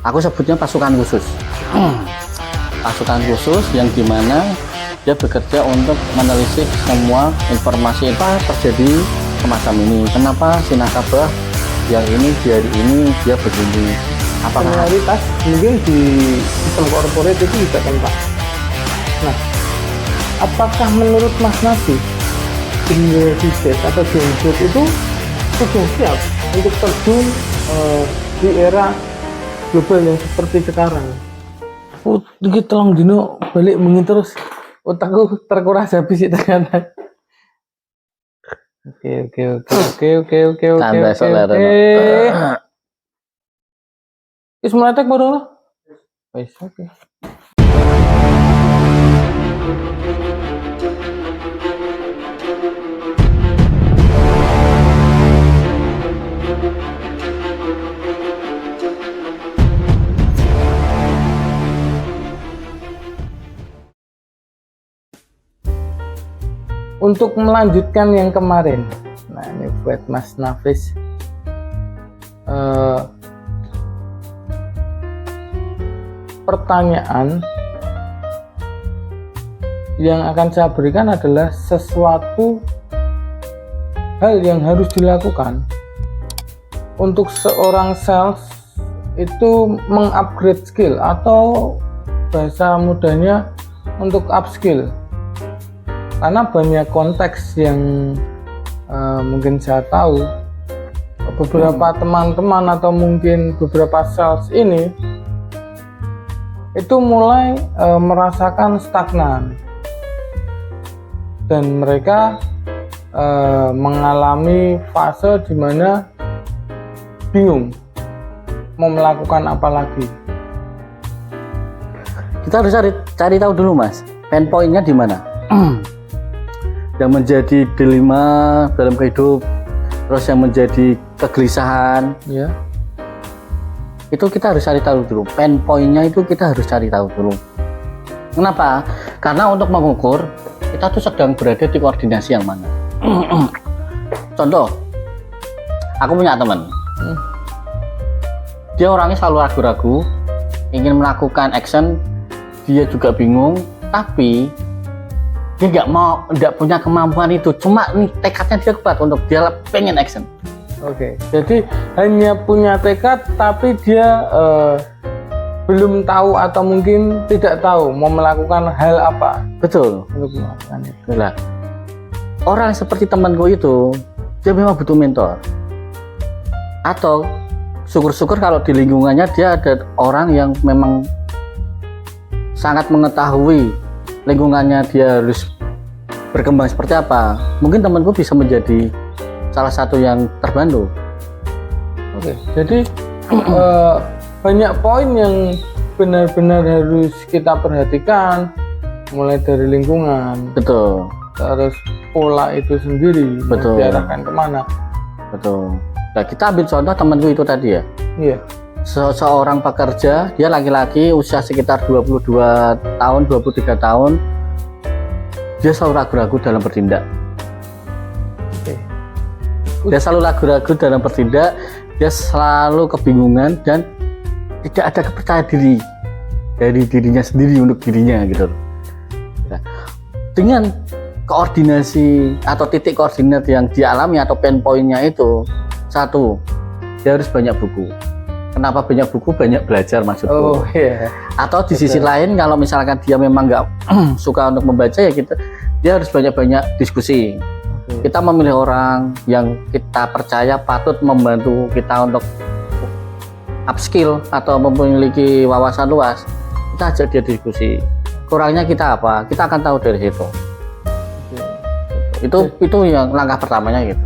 Aku sebutnya pasukan khusus. Pasukan khusus yang dimana dia bekerja untuk menelisik semua informasi apa terjadi semacam ini. Kenapa si nasabah yang ini di hari ini dia begini? Apakah Senioritas mungkin di sistem corporate itu juga kan Pak. Nah, apakah menurut Mas Nafi generasi Z atau Gen Z itu sudah siap untuk terjun di era global yang seperti sekarang? Oh, iki tolong dino balik mungkin terus otakku terkuras habis itu ternyata. Oke. Santai, saudara. Wis meletek baru lah. Wis oke. Untuk melanjutkan yang kemarin, nah ini buat Mas Nafis, pertanyaan yang akan saya berikan adalah sesuatu hal yang harus dilakukan untuk seorang sales itu mengupgrade skill atau bahasa mudahnya untuk upskill. Karena banyak konteks yang mungkin saya tahu beberapa teman-teman atau mungkin beberapa sales ini itu mulai merasakan stagnan dan mereka mengalami fase di mana bingung mau melakukan apa lagi. Kita harus cari tahu dulu Mas, pain point-nya di mana? Yang menjadi dilema dalam kehidup, terus yang menjadi kegelisahan, Ya. itu kita harus cari tahu dulu. Pain point-nya itu kita harus cari tahu dulu. Kenapa? Karena untuk mengukur kita tuh sedang berada di koordinasi yang mana. Contoh, aku punya teman, dia orangnya selalu ragu-ragu, ingin melakukan action, dia juga bingung, tapi dia nggak punya kemampuan itu, cuma nih tekadnya dia kuat untuk dia pengen action. Oke, jadi hanya punya tekad tapi dia belum tahu atau mungkin tidak tahu mau melakukan hal apa. Betul. Untuk melakukan itu. Nah, orang seperti temanku itu dia memang butuh mentor, atau syukur-syukur kalau di lingkungannya dia ada orang yang memang sangat mengetahui lingkungannya dia harus berkembang seperti apa. Mungkin temanku bisa menjadi salah satu yang terbantu. Oke, jadi banyak poin yang benar-benar harus kita perhatikan, mulai dari lingkungan, Betul, terus pola itu sendiri, mau Betul. diarahkan kemana. betul. Nah, kita ambil contoh temanku itu tadi ya. Iya, Seorang pekerja, dia laki-laki usia sekitar 22 tahun, 23 tahun. Dia selalu ragu-ragu dalam bertindak. oke. Dia selalu ragu-ragu dalam bertindak, dia selalu kebingungan dan tidak ada kepercayaan diri dari dirinya sendiri untuk dirinya gitu. Nah, dengan koordinasi atau titik koordinat yang dialami atau pain point-nya itu, satu, dia harus banyak buku. Kenapa banyak buku? Banyak belajar maksudku. Oh iya. Atau di sisi lain kalau misalkan dia memang nggak suka untuk membaca ya dia harus banyak-banyak diskusi. Oke. Kita memilih orang yang kita percaya patut membantu kita untuk upskill atau memiliki wawasan luas, kita ajak dia diskusi. Kurangnya kita apa? Kita akan tahu dari situ. Itu yang langkah pertamanya gitu.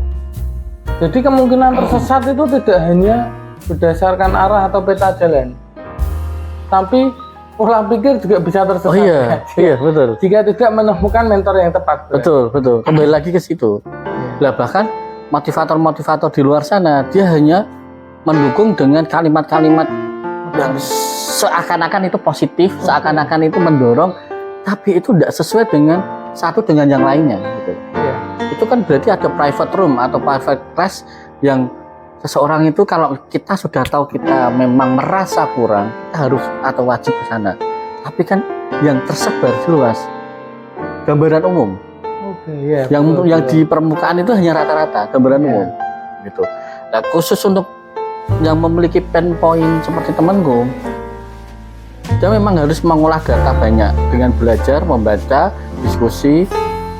Jadi kemungkinan tersesat itu tidak hanya berdasarkan arah atau peta jalan, tapi pola pikir juga bisa tersesat. Oh iya betul. Jika tidak menemukan mentor yang tepat. Betul. Kembali lagi ke situ. Lah bahkan motivator-motivator di luar sana dia hanya mendukung dengan kalimat-kalimat yang seakan-akan itu positif, seakan-akan itu mendorong, tapi itu tidak sesuai dengan satu dengan yang lainnya gitu. Iya. Itu kan berarti ada private room atau private class yang seseorang itu kalau kita sudah tahu kita memang merasa kurang, kita harus atau wajib ke sana. Tapi kan yang tersebar luas, gambaran umum. Oke, ya. Yang di permukaan itu hanya rata-rata gambaran umum, gitu. Nah, khusus untuk yang memiliki pain point seperti temanku, dia memang harus mengolah data banyak dengan belajar, membaca, diskusi,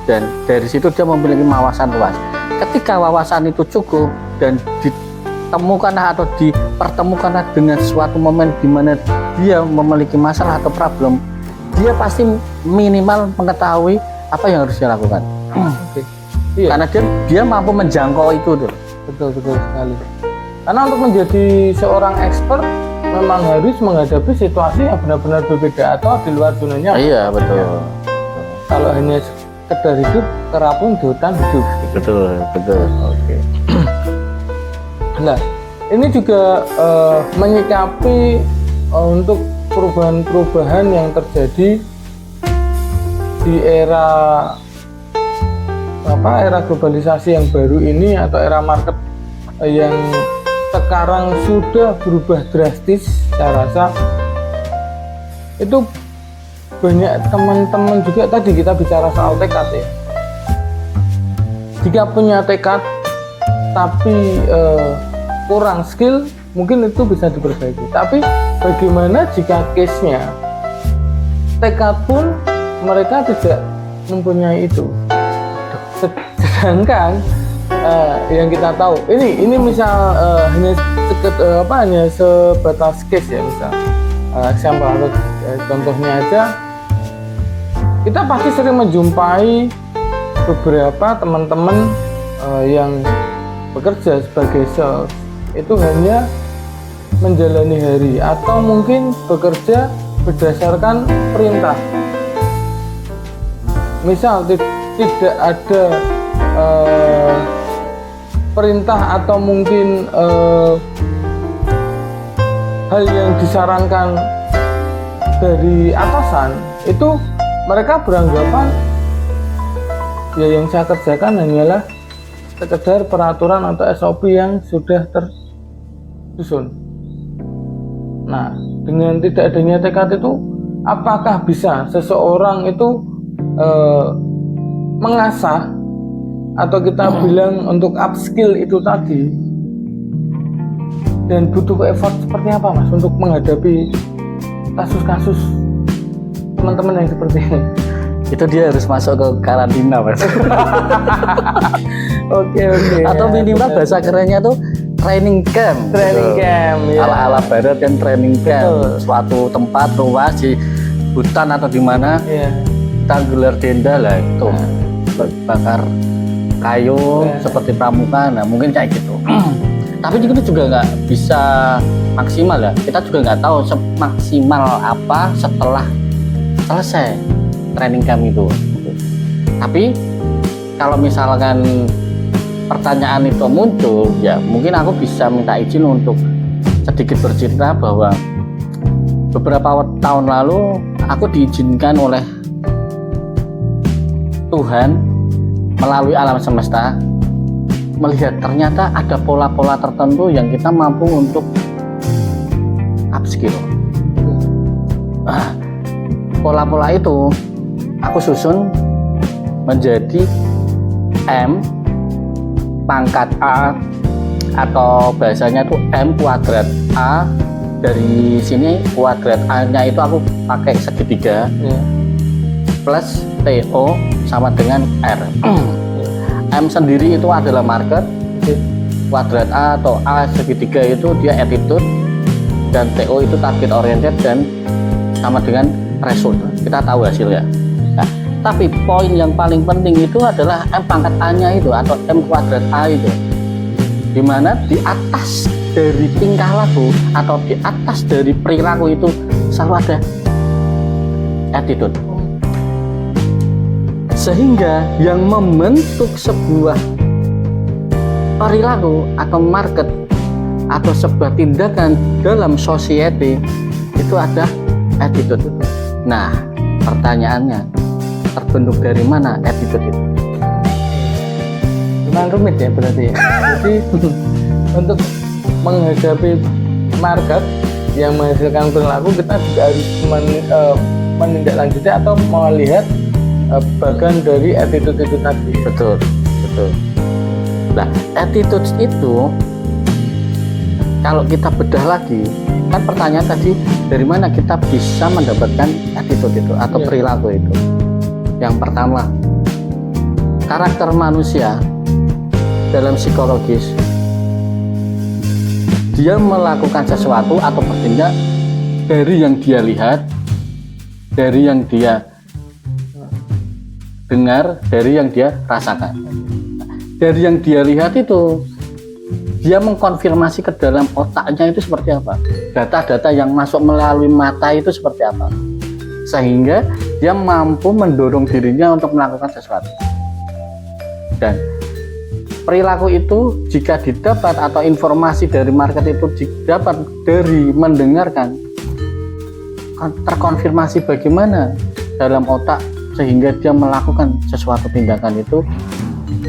dan dari situ dia memiliki wawasan luas. Ketika wawasan itu cukup dan ditemukan atau dipertemukan dengan suatu momen di mana dia memiliki masalah atau problem, dia pasti minimal mengetahui apa yang harus dilakukan. Oke. Iya. Karena dia mampu menjangkau itu tuh. Betul sekali. Karena untuk menjadi seorang expert memang harus menghadapi situasi yang benar-benar berbeda atau di luar zona nyaman. Iya, betul. Ya. Kalau hanya sekedar hidup, terapung di hutan hidup. Betul. Oke. Nah, ini juga menyikapi untuk perubahan-perubahan yang terjadi di era globalisasi yang baru ini atau era market yang sekarang sudah berubah drastis. Saya rasa itu banyak teman-teman juga, tadi kita bicara soal tekad ya. Jika punya tekad tapi kurang skill, mungkin itu bisa diperbaiki. Tapi bagaimana jika case-nya tekad pun mereka tidak mempunyai itu, sedangkan yang kita tahu ini misal hanya sebatas case ya, misal sampel atau contohnya aja, kita pasti sering menjumpai beberapa teman-teman yang bekerja sebagai sales itu hanya menjalani hari atau mungkin bekerja berdasarkan perintah. Misal tidak ada perintah atau mungkin hal yang disarankan dari atasan, itu mereka beranggapan ya yang saya kerjakan hanyalah sekedar peraturan atau SOP yang sudah tersusun. Nah, dengan tidak adanya tekad itu, apakah bisa seseorang itu mengasah atau kita bilang untuk upskill itu tadi, dan butuh effort seperti apa Mas untuk menghadapi kasus-kasus teman-teman yang seperti ini? Itu dia harus masuk ke karantina, Mas. Oke. Atau minimal bahasa kerennya tuh training camp. Training camp, ya. Ala-ala barat kan training camp. Betul. Suatu tempat luas di hutan atau di mana, kita gelar tenda lah itu. Bakar kayu seperti pramuka, nah mungkin kayak gitu. Tapi itu juga nggak bisa maksimal ya. Kita juga nggak tahu semaksimal apa setelah selesai training camp itu. Tapi kalau misalkan pertanyaan itu muncul, ya mungkin aku bisa minta izin untuk sedikit bercerita bahwa beberapa tahun lalu aku diizinkan oleh Tuhan melalui alam semesta melihat ternyata ada pola-pola tertentu yang kita mampu untuk upskill. Pola-pola itu aku susun menjadi M pangkat A, atau bahasanya itu M kuadrat A. Dari sini kuadrat A nya itu aku pakai segitiga plus TO sama dengan R. M sendiri itu adalah market, kuadrat A atau A segitiga itu dia attitude, dan TO itu target oriented, dan sama dengan result. Kita tahu hasilnya. Nah, tapi poin yang paling penting itu adalah M pangkat A nya itu atau M kuadrat A itu, dimana di atas dari tingkah laku atau di atas dari perilaku itu selalu ada attitude. Sehingga yang membentuk sebuah perilaku atau market atau sebuah tindakan dalam society itu ada attitude. Nah, pertanyaannya, terbentuk dari mana attitude itu? Lumayan rumit ya berarti ya. Jadi untuk menghadapi market yang menghasilkan perilaku, kita juga harus menindaklanjuti atau melihat bagian dari attitude itu tadi. Betul. Nah, attitude itu kalau kita bedah lagi, kan pertanyaan tadi dari mana kita bisa mendapatkan attitude itu atau perilaku itu. Yang pertama, karakter manusia dalam psikologis, dia melakukan sesuatu atau bertindak dari yang dia lihat, dari yang dia dengar, dari yang dia rasakan. Dari yang dia lihat itu, dia mengkonfirmasi ke dalam otaknya itu seperti apa, data-data yang masuk melalui mata itu seperti apa, sehingga dia mampu mendorong dirinya untuk melakukan sesuatu. Dan perilaku itu jika didapat atau informasi dari market itu didapat dari mendengarkan, terkonfirmasi bagaimana dalam otak sehingga dia melakukan sesuatu tindakan itu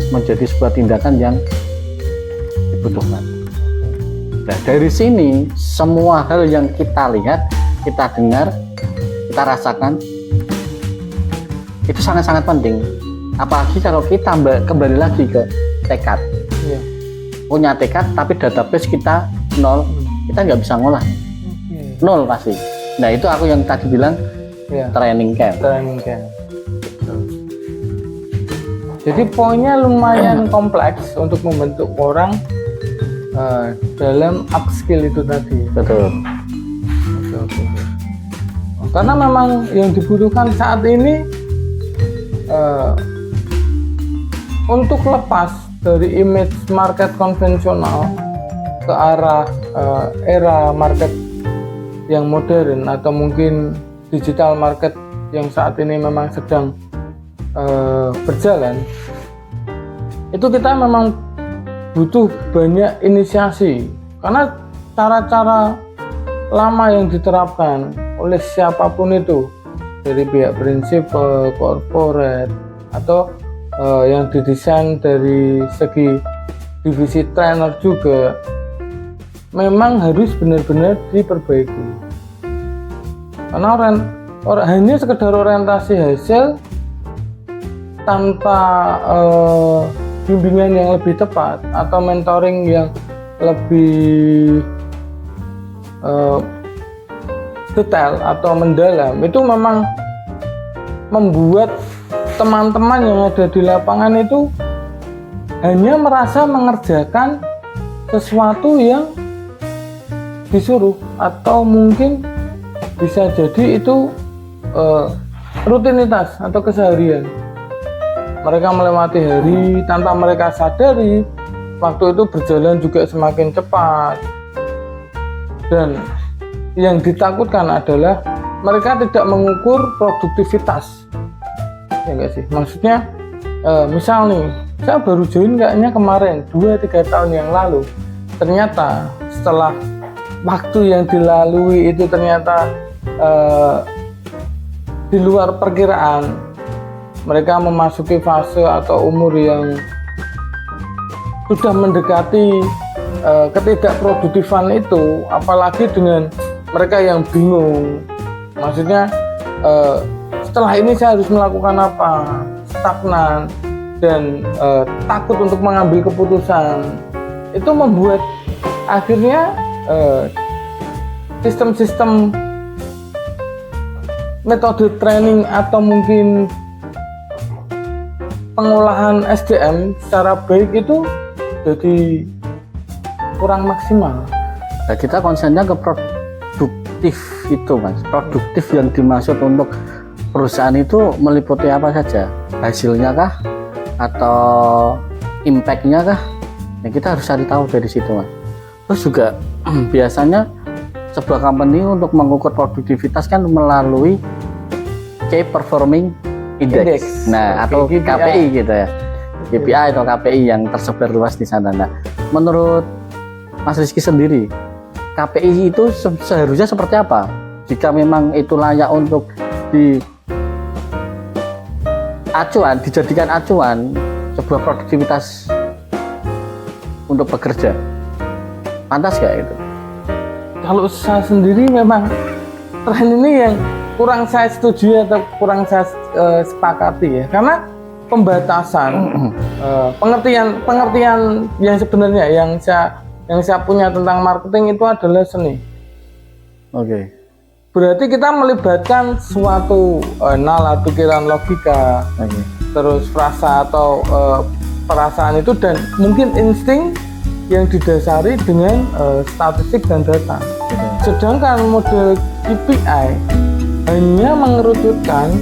menjadi sebuah tindakan yang dibutuhkan. Nah, dari sini semua hal yang kita lihat, kita dengar, kita rasakan itu sangat-sangat penting. Apalagi kalau kita kembali lagi ke tekad. Punya tekad tapi database kita nol, kita nggak bisa ngolah. Nol pasti. Nah, itu aku yang tadi bilang training camp. Jadi poinnya lumayan kompleks untuk membentuk orang dalam upskill itu tadi. Betul. Karena memang yang dibutuhkan saat ini untuk lepas dari image market konvensional ke arah era market yang modern atau mungkin digital market yang saat ini memang sedang berjalan, itu kita memang butuh banyak inisiasi, karena cara-cara lama yang diterapkan oleh siapapun itu, dari pihak prinsipal, corporate, atau yang didesain dari segi divisi trainer juga, memang harus benar-benar diperbaiki. Karena hanya sekedar orientasi hasil tanpa bimbingan yang lebih tepat atau mentoring yang lebih detail atau mendalam, itu memang membuat teman-teman yang ada di lapangan itu hanya merasa mengerjakan sesuatu yang disuruh, atau mungkin bisa jadi itu rutinitas atau keseharian. Mereka melewati hari tanpa mereka sadari, waktu itu berjalan juga semakin cepat. Dan yang ditakutkan adalah mereka tidak mengukur produktivitas. Ya enggak sih? Maksudnya misal nih, saya baru join kayaknya kemarin 2-3 tahun yang lalu. Ternyata setelah waktu yang dilalui itu ternyata di luar perkiraan. Mereka memasuki fase atau umur yang sudah mendekati ketidakproduktifan itu, apalagi dengan mereka yang bingung. Maksudnya setelah ini saya harus melakukan apa, stagnan dan takut untuk mengambil keputusan. Itu membuat akhirnya sistem-sistem metode training atau mungkin pengolahan SDM secara baik itu jadi kurang maksimal. Nah, kita konsennya ke produktif itu, Mas. Produktif yang dimaksud untuk perusahaan itu meliputi apa saja? Hasilnya kah? Atau impact-nya kah? Nah, kita harus cari tahu dari situ, Mas. Terus juga biasanya sebuah company untuk mengukur produktivitas kan melalui Key Performing Index. Nah, atau KPI gitu ya. KPI atau KPI yang tersebar luas di sana. Nah, menurut Mas Rizky sendiri, KPI itu seharusnya seperti apa? Jika memang itu layak untuk dijadikan acuan sebuah produktivitas untuk bekerja. pantas gak itu? Kalau saya sendiri memang tren ini yang kurang saya setuju atau kurang saya sepakati ya, karena pembatasan pengertian yang sebenarnya yang saya punya tentang marketing itu adalah seni. Oke. Berarti kita melibatkan suatu nalar pikiran, logika, terus frasa atau perasaan itu, dan mungkin insting yang didasari dengan statistik dan data. Sedangkan model KPI hanya mengerucutkan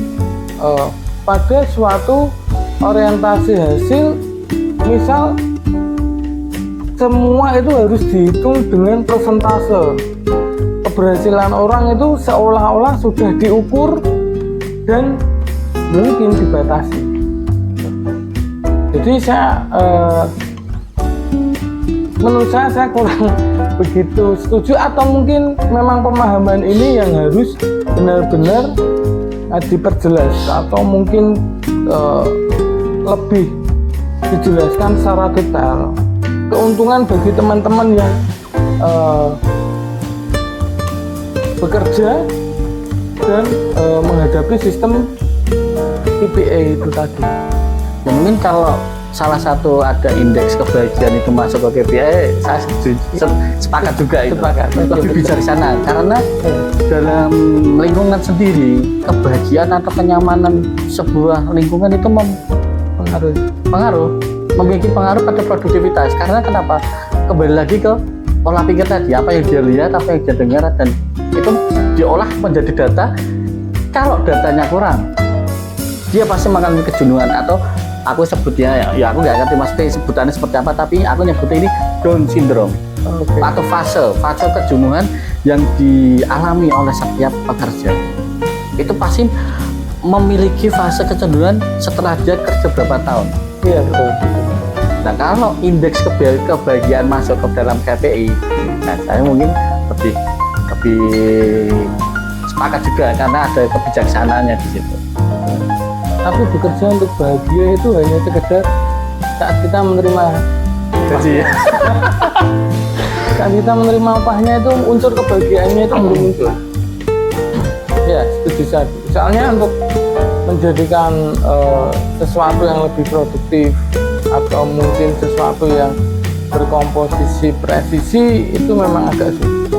pada suatu orientasi hasil, misal semua itu harus dihitung dengan persentase. Keberhasilan orang itu seolah-olah sudah diukur dan mungkin dibatasi. Jadi menurut saya kurang begitu setuju, atau mungkin memang pemahaman ini yang harus benar-benar diperjelas, atau mungkin lebih dijelaskan secara detail. Keuntungan bagi teman-teman yang bekerja dan menghadapi sistem KPI itu tadi. Ya, mungkin kalau salah satu ada indeks kebahagiaan itu masuk ke KPI, saya sepakat juga itu. Lebih bijaksana, karena dalam lingkungan sendiri kebahagiaan atau kenyamanan sebuah lingkungan itu memiliki pengaruh pada produktivitas. Karena kenapa? Kembali lagi ke pola pikir tadi, apa yang dia lihat, apa yang dia dengar, dan itu diolah menjadi data. Kalau datanya kurang, dia pasti mengalami kejenuhan, atau aku sebutnya ya aku nggak ngerti maksudnya sebutannya seperti apa, tapi aku nyebutnya ini Down syndrome. Atau fase kejenuhan yang dialami oleh setiap pekerja. Itu pasti memiliki fase kejenuhan setelah dia kerja berapa tahun. Iya, betul. Nah, kalau indeks kebahagiaan masuk ke dalam KPI, nah saya mungkin lebih sepakat juga, karena ada kebijaksanaannya di situ. Tapi bekerja untuk bahagia itu hanya sekedar saat kita menerima gaji. Saat kita menerima upahnya itu unsur kebahagiaannya itu belum muncul. Ya, setuju saya. Soalnya untuk menjadikan sesuatu yang lebih produktif atau mungkin sesuatu yang berkomposisi presisi itu memang agak sulit.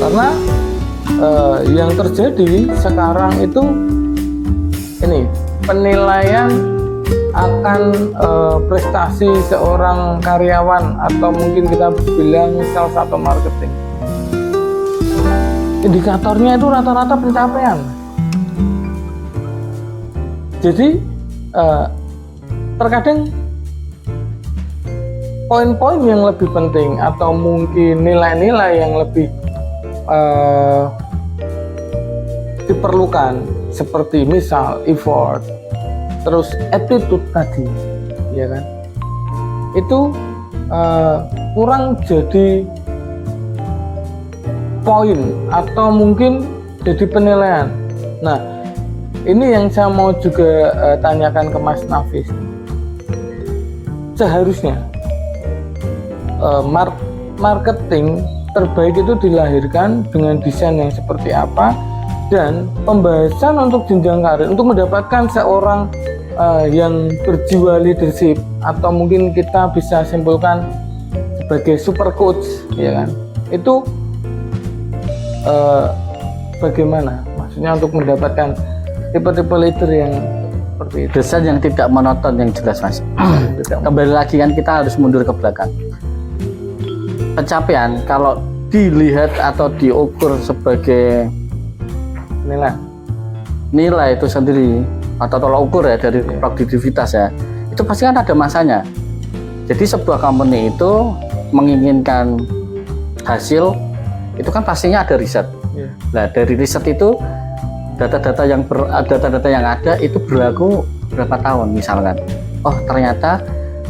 Karena yang terjadi sekarang itu ini penilaian akan prestasi seorang karyawan, atau mungkin kita bilang sales atau marketing. Indikatornya itu rata-rata pencapaian. Jadi terkadang poin-poin yang lebih penting atau mungkin nilai-nilai yang lebih diperlukan, seperti misal effort, terus attitude tadi, ya kan, itu kurang jadi poin atau mungkin jadi penilaian. Nah, ini yang saya mau juga tanyakan ke Mas Nafis. Seharusnya marketing terbaik itu dilahirkan dengan desain yang seperti apa, dan pembahasan untuk jenjang karir untuk mendapatkan seorang yang berjiwa leadership, atau mungkin kita bisa simpulkan sebagai super coach, ya kan, itu bagaimana maksudnya untuk mendapatkan tipe-tipe leader yang seperti itu. Desain yang tidak monoton, yang jelas, Mas. Kembali lagi kan kita harus mundur ke belakang. Pencapaian kalau dilihat atau diukur sebagai nilai itu sendiri, atau tolak ukur ya dari produktivitas ya, itu pasti kan ada masanya. Jadi sebuah company itu menginginkan hasil, itu kan pastinya ada riset. Nah, dari riset itu data-data yang ada itu berlaku berapa tahun misalkan. Oh, ternyata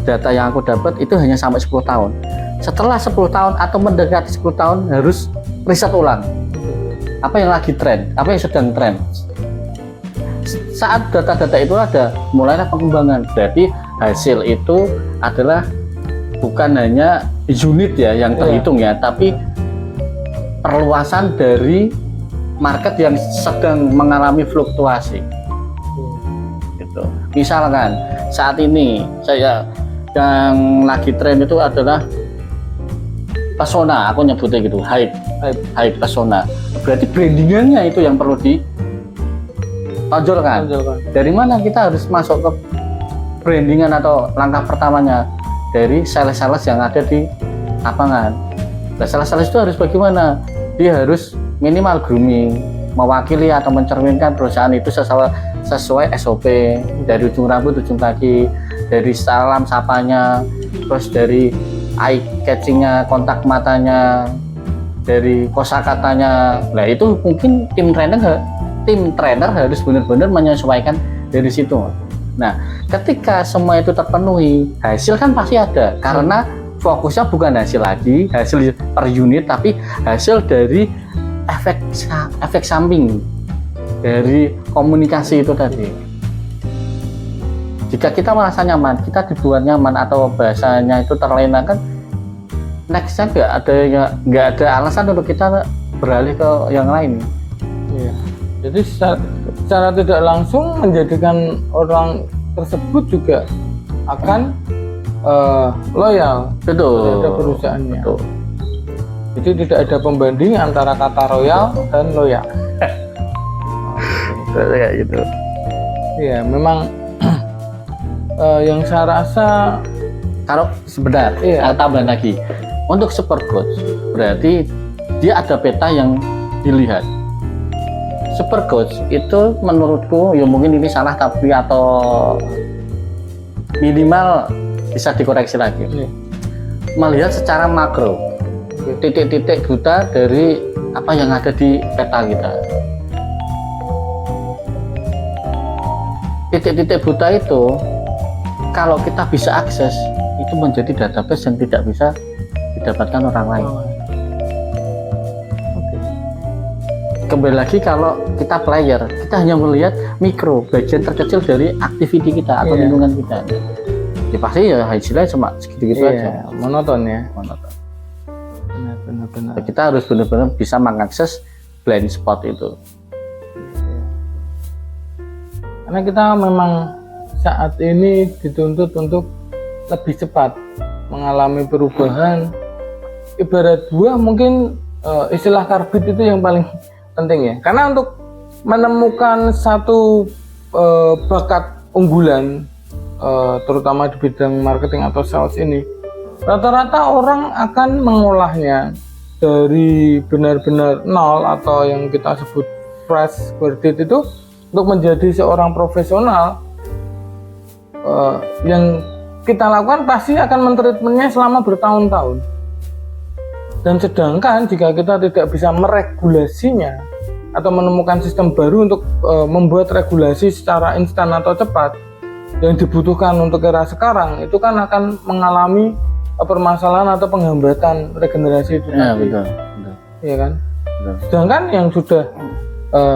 data yang aku dapat itu hanya sampai 10 tahun. Setelah 10 tahun atau mendekati 10 tahun harus riset ulang. Apa yang lagi tren, apa yang sedang tren. Saat data-data itu ada, mulailah pengembangan. Berarti hasil itu adalah bukan hanya unit ya yang terhitung ya, tapi perluasan dari market yang sedang mengalami fluktuasi. Gitu. Misalkan saat ini saya yang lagi tren itu adalah pesona, aku nyebutnya gitu, hype pesona. Berarti brandingannya itu yang perlu ditonjolkan. Dari mana kita harus masuk ke brandingan atau langkah pertamanya? Dari sales-sales yang ada di lapangan. Nah, sales-sales itu harus bagaimana? Dia harus minimal grooming, mewakili atau mencerminkan perusahaan itu sesuai SOP, dari ujung rambut ujung kaki, dari salam sapanya, terus dari eye catchingnya, kontak matanya, dari kosakatanya. Nah itu mungkin tim trainer harus benar-benar menyesuaikan dari situ. Nah ketika semua itu terpenuhi, hasil kan pasti ada, karena fokusnya bukan hasil lagi, hasil per unit, tapi hasil dari efek samping dari komunikasi itu tadi. Jika kita merasa nyaman, kita dibuat nyaman atau bahasanya itu terlena, kan nextnya nggak ada alasan untuk kita beralih ke yang lain. Iya. Jadi secara tidak langsung menjadikan orang tersebut juga akan loyal terhadap perusahaannya. Betul. Jadi tidak ada pembanding antara kata royal dan loyal. Kayak gitu. Iya, memang yang saya rasa kalau sebentar, tambahan lagi. Untuk super coach berarti dia ada peta yang dilihat. Super coach itu menurutku ya mungkin ini salah, tapi atau minimal bisa dikoreksi lagi. Melihat secara makro titik-titik buta dari apa yang ada di peta kita. Titik-titik buta itu kalau kita bisa akses, itu menjadi database yang tidak bisa didapatkan orang lain. Kembali lagi, kalau kita player, kita hanya melihat mikro, bagian terkecil dari aktiviti kita atau lingkungan kita. Ya pasti ya hasilnya cuma segitu-gitu aja. Monoton ya. Monoton. Benar. Kita harus benar-benar bisa mengakses blind spot itu. Karena kita memang saat ini dituntut untuk lebih cepat mengalami perubahan. Ibarat buah, mungkin istilah karbit itu yang paling penting ya. Karena untuk menemukan satu bakat unggulan, terutama di bidang marketing atau sales ini, rata-rata orang akan mengolahnya dari benar-benar nol atau yang kita sebut fresh graduate itu untuk menjadi seorang profesional. Yang kita lakukan pasti akan mentreatmentnya selama bertahun-tahun. Dan sedangkan jika kita tidak bisa meregulasinya atau menemukan sistem baru untuk membuat regulasi secara instan atau cepat yang dibutuhkan untuk era sekarang, itu kan akan mengalami permasalahan atau penghambatan regenerasi itu. Ya, betul. Iya kan? Betul. Sedangkan yang sudah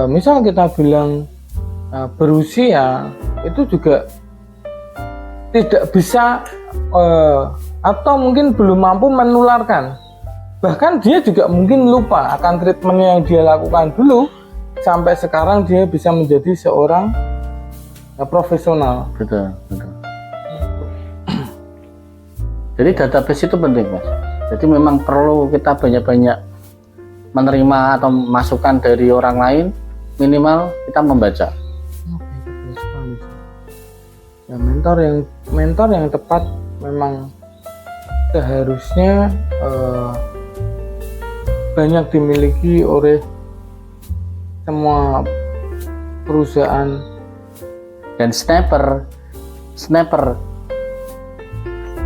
misal kita bilang berusia, itu juga tidak bisa atau mungkin belum mampu menularkan. Bahkan dia juga mungkin lupa akan treatmentnya yang dia lakukan dulu, sampai sekarang dia bisa menjadi seorang profesional. Betul. Jadi database itu penting, Mas. Jadi memang perlu kita banyak-banyak menerima atau masukan dari orang lain, minimal kita membaca. Ya, mentor yang tepat memang seharusnya banyak dimiliki oleh semua perusahaan. Dan sniper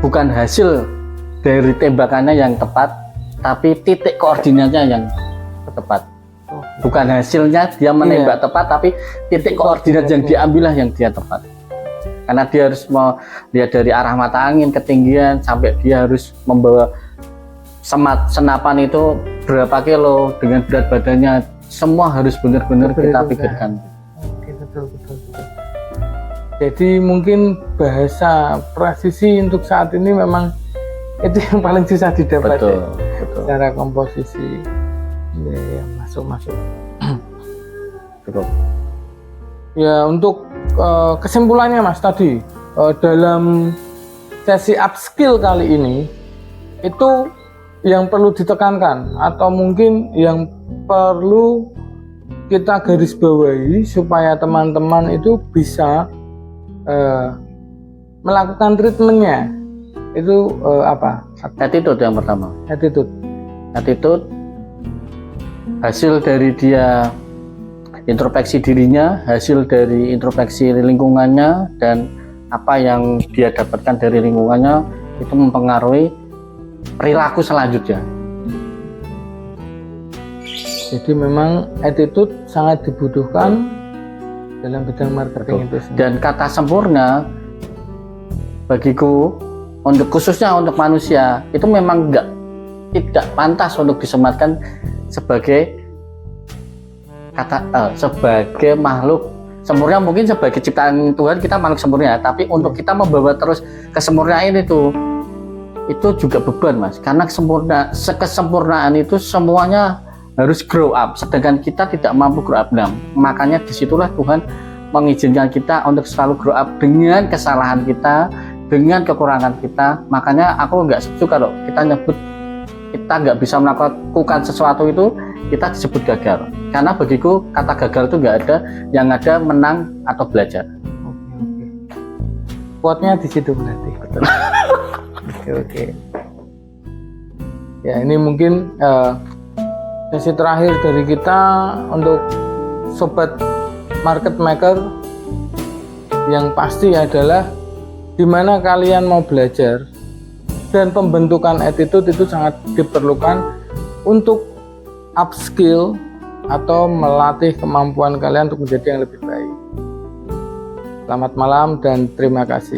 bukan hasil dari tembakannya yang tepat, tapi titik koordinatnya yang tepat. Bukan hasilnya dia menembak tepat, tapi titik koordinat yang diambillah yang dia tepat. Karena dia harus melihat dari arah mata angin, ketinggian, sampai dia harus membawa senapan itu berapa kilo dengan berat badannya, semua harus benar-benar kita pikirkan. Oke, betul. Jadi mungkin bahasa presisi untuk saat ini memang itu yang paling susah didapat betul, ya. betul. Secara komposisi ya, masuk Cukup. ya. Untuk kesimpulannya Mas tadi, dalam sesi upskill kali ini itu yang perlu ditekankan atau mungkin yang perlu kita garis bawahi supaya teman-teman itu bisa melakukan treatmentnya itu apa? Attitude yang pertama. Attitude. Hasil dari dia introspeksi dirinya, hasil dari introspeksi lingkungannya, dan apa yang dia dapatkan dari lingkungannya itu mempengaruhi perilaku selanjutnya. Jadi memang attitude sangat dibutuhkan dalam bidang marketing itu sendiri. Dan kata sempurna bagiku, khususnya untuk manusia, itu memang tidak pantas untuk disematkan sebagai sebagai makhluk sempurna. Mungkin sebagai ciptaan Tuhan kita makhluk sempurna, tapi untuk kita membawa terus kesempurnaan itu juga beban, Mas, karena kesempurnaan itu semuanya harus grow up, sedangkan kita tidak mampu grow up. Makanya disitulah Tuhan mengizinkan kita untuk selalu grow up dengan kesalahan kita, dengan kekurangan kita. Makanya aku nggak setuju kalau kita nyebut kita nggak bisa melakukan sesuatu itu kita disebut gagal, karena bagiku kata gagal itu nggak ada, yang ada menang atau belajar. Oke. Quote-nya di situ berarti. Betul. Oke. Ya, ini mungkin sesi terakhir dari kita untuk sobat market maker. Yang pasti adalah di mana kalian mau belajar, dan pembentukan attitude itu sangat diperlukan untuk upskill atau melatih kemampuan kalian untuk menjadi yang lebih baik. Selamat malam dan terima kasih.